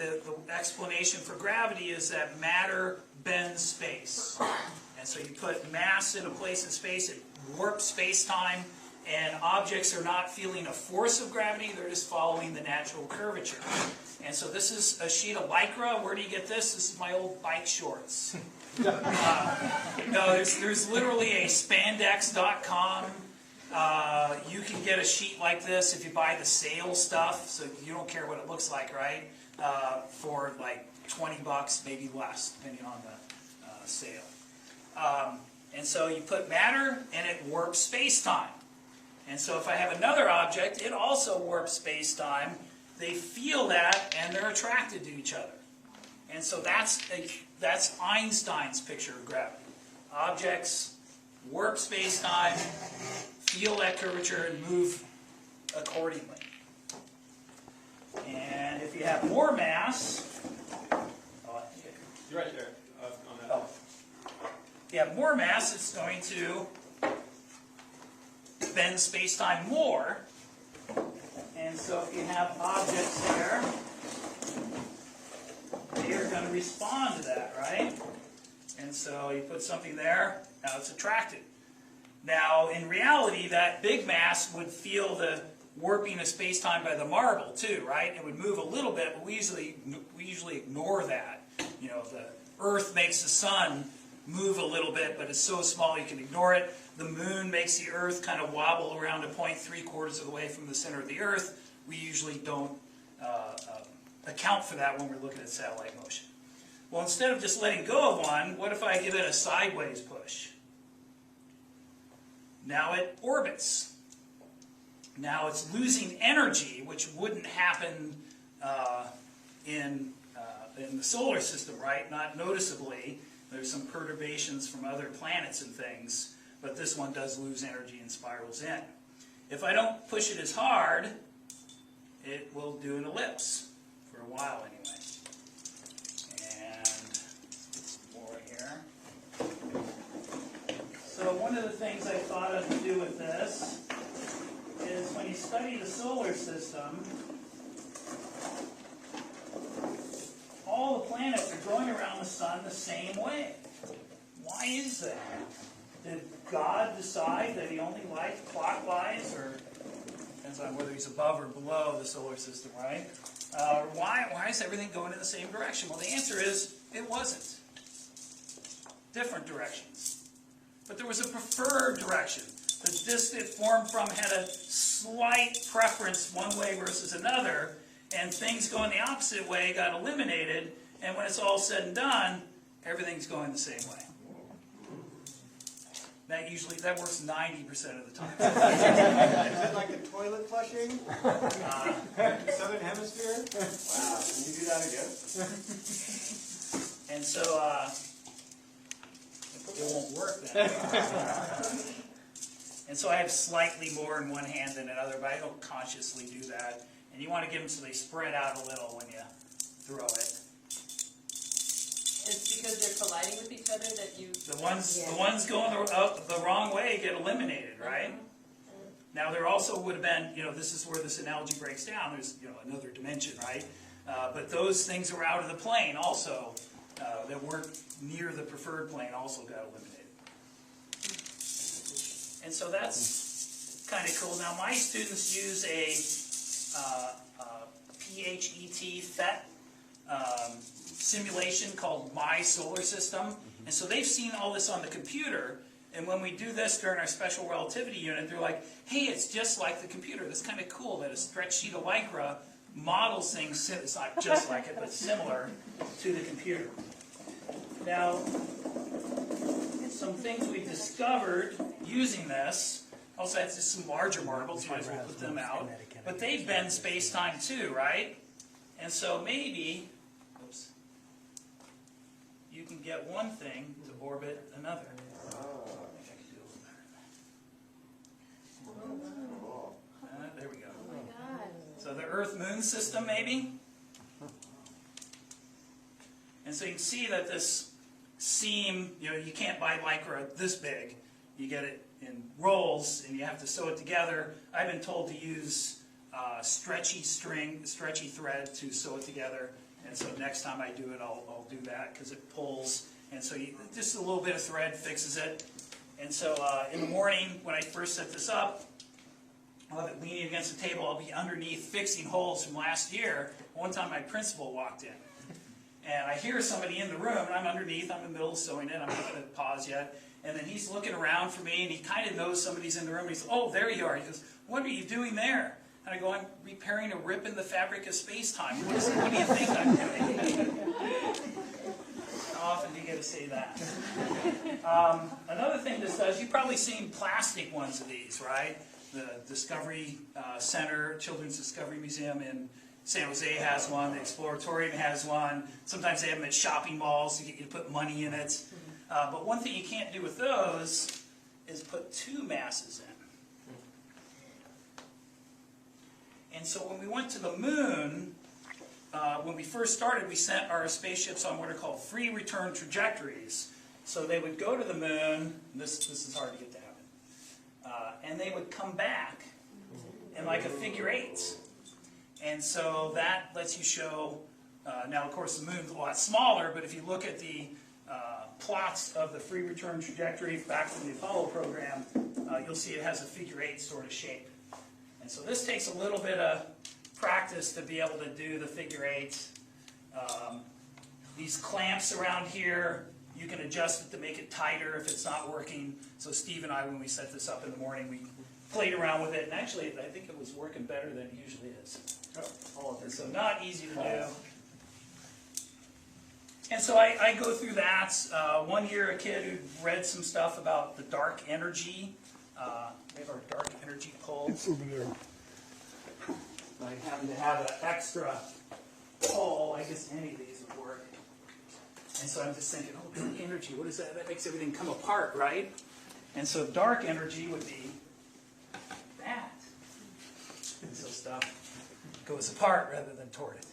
the explanation for gravity is that matter bends space. And so you put mass in a place in space, it warps space-time, and objects are not feeling a force of gravity, they're just following the natural curvature. And so this is a sheet of Lycra. Where do you get this? This is my old bike shorts. No, there's literally a spandex.com. You can get a sheet like this if you buy the sale stuff, so you don't care what it looks like, right? For like 20 bucks, maybe less, depending on the sale. And so you put matter, and it warps space-time. And so if I have another object, it also warps space-time. They feel that, and they're attracted to each other. And so that's Einstein's picture of gravity. Objects warp space-time, feel that curvature, and move accordingly. And if you have more mass, you're right there on that. Oh. If you have more mass, it's going to bend space-time more. And so if you have objects there, they are going to respond to that, right? And so you put something there, now it's attracted. Now, in reality, that big mass would feel the warping of space-time by the marble too, right? It would move a little bit, but we usually ignore that. You know, the Earth makes the sun move a little bit, but it's so small you can ignore it. The moon makes the Earth kind of wobble around a point 3/4 of the way from the center of the Earth. We usually don't account for that when we're looking at satellite motion. Well, instead of just letting go of one, what if I give it a sideways push? Now it orbits. Now it's losing energy, which wouldn't happen in the solar system, right? Not noticeably. There's some perturbations from other planets and things, but this one does lose energy and spirals in. If I don't push it as hard, it will do an ellipse for a while anyway. And some more here. So one of the things I thought of to do with this is when you study the solar system, all the planets are going around the sun the same way. Why is that? Did God decide that he only liked clockwise, or depends on whether he's above or below the solar system, right? Why is everything going in the same direction? Well, the answer is it wasn't. Different directions. But there was a preferred direction. The disk it formed from had a slight preference one way versus another, and things going the opposite way got eliminated, and when it's all said and done, everything's going the same way. That works 90% of the time. Is it like a toilet flushing? Southern Hemisphere? Wow, can you do that again? And so, it won't work then. And so I have slightly more in one hand than another, but I don't consciously do that. And you want to give them so they spread out a little when you throw it. It's because they're colliding with each other that you... The ones going the wrong way get eliminated, right? Now there also would have been, this is where this analogy breaks down. There's, another dimension, right? But those things that were out of the plane also, that weren't near the preferred plane, also got eliminated. And so that's kind of cool. Now my students use a PHET simulation called My Solar System. And so they've seen all this on the computer, and when we do this during our special relativity unit, they're like, hey, it's just like the computer. That's kind of cool that a stretched sheet of Lycra models things, it's not just like it, but similar to the computer. Now, some things we discovered using this, also had some larger marbles, might as well put them out, but they bend space-time too, right? And so maybe, you can get one thing to orbit another. I think I can do a little better. There we go. Oh my God. So the Earth-Moon system, maybe? And so you can see that this seam, you can't buy Lycra this big. You get it in rolls, and you have to sew it together. I've been told to use stretchy thread to sew it together. And so next time I do it, I'll do that because it pulls. And so just a little bit of thread fixes it. And so in the morning, when I first set this up, I'll have it leaning against the table. I'll be underneath fixing holes from last year. One time my principal walked in. And I hear somebody in the room, and I'm underneath. I'm in the middle of sewing it. I'm not going to pause yet. And then he's looking around for me, and he kind of knows somebody's in the room. And he says, "Oh, there you are." He goes, "What are you doing there?" And I go, "I'm repairing a rip in the fabric of space-time. What do you think I'm doing?" How often do you get to say that? Another thing this does, you've probably seen plastic ones of these, right? The Discovery Center, Children's Discovery Museum in San Jose has one. The Exploratorium has one. Sometimes they have them at shopping malls to get you to put money in it. But one thing you can't do with those is put two masses in. And so when we went to the moon, when we first started, we sent our spaceships on what are called free return trajectories. So they would go to the moon. This is hard to get to happen. And they would come back in like a figure eight. And so that lets you show, now of course the moon's a lot smaller, but if you look at the plots of the free return trajectory back from the Apollo program, you'll see it has a figure eight sort of shape. And so this takes a little bit of practice to be able to do the figure eight. These clamps around here, you can adjust it to make it tighter if it's not working. So Steve and I, when we set this up in the morning, we played around with it, and actually I think it was working better than it usually is. And so not easy to do. And so I go through that. One year a kid who read some stuff about the dark energy. We have our dark energy pole. It's over there. I happen to have an extra pole. I guess any of these would work. And so I'm just thinking, oh, dark energy, what is that? That makes everything come apart, right? And so dark energy would be that. And so stuff goes apart rather than toward it.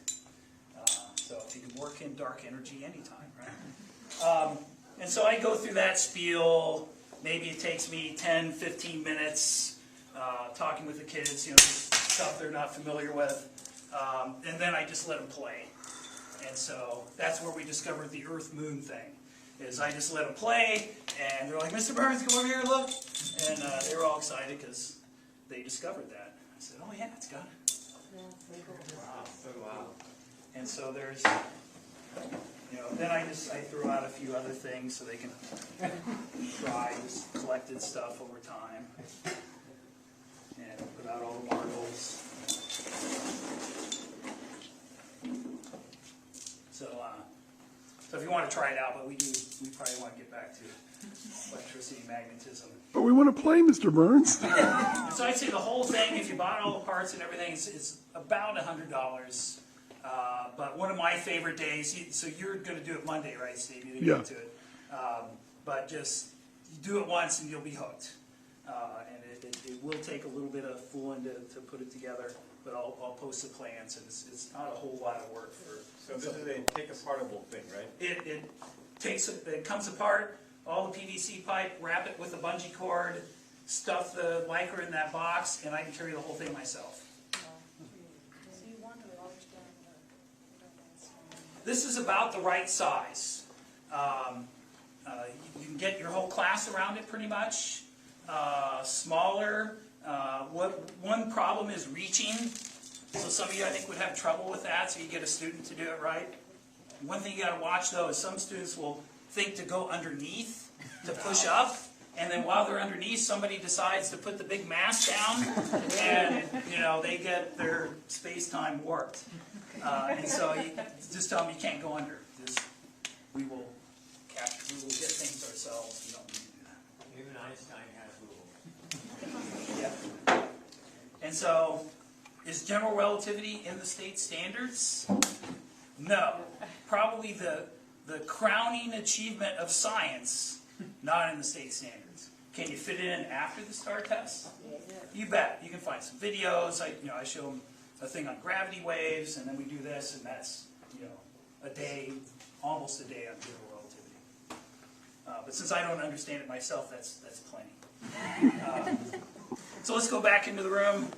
So you can work in dark energy anytime, right? And so I go through that spiel. Maybe it takes me 10, 15 minutes talking with the kids, you know, just stuff they're not familiar with. And then I just let them play. And so that's where we discovered the Earth-Moon thing. Is I just let them play, and they're like, "Mr. Burns, come over here and look." And they were all excited because they discovered that. I said, "Oh yeah, it's got it." Wow, so wow. And so there's, you know, then I throw out a few other things so they can try just collected stuff over time. And put out all the marbles. So if you want to try it out, but we probably want to get back to electricity and magnetism. But we want to play, Mr. Burns. And so I'd say the whole thing, if you bought all the parts and everything, it's about $100. But one of my favorite days, so you're going to do it Monday, right, Steve? You didn't Yeah. get to it. But just, you do it once and you'll be hooked. And it will take a little bit of fooling to put it together, but I'll post the plans, and it's not a whole lot of work for. So this is a take-apartable thing, right? It comes apart, all the PVC pipe, wrap it with a bungee cord, stuff the Lycra in that box, and I can carry the whole thing myself. This is about the right size. You can get your whole class around it pretty much. Smaller. One problem is reaching. So some of you, I think, would have trouble with that, so you get a student to do it right. One thing you got to watch, though, is some students will think to go underneath to push up, and then while they're underneath, somebody decides to put the big mass down, and, you know, they get their space-time warped. And so you just tell them you can't go under. We will get things ourselves. We don't need to do that. Even Einstein has rules. Yep. And so, is general relativity in the state standards? No. Probably the crowning achievement of science, not in the state standards. Can you fit it in after the STAR test? You bet. You can find some videos. I show them a thing on gravity waves, and then we do this, and that's, you know, a day, almost a day on general relativity. But since I don't understand it myself, that's plenty. So let's go back into the room.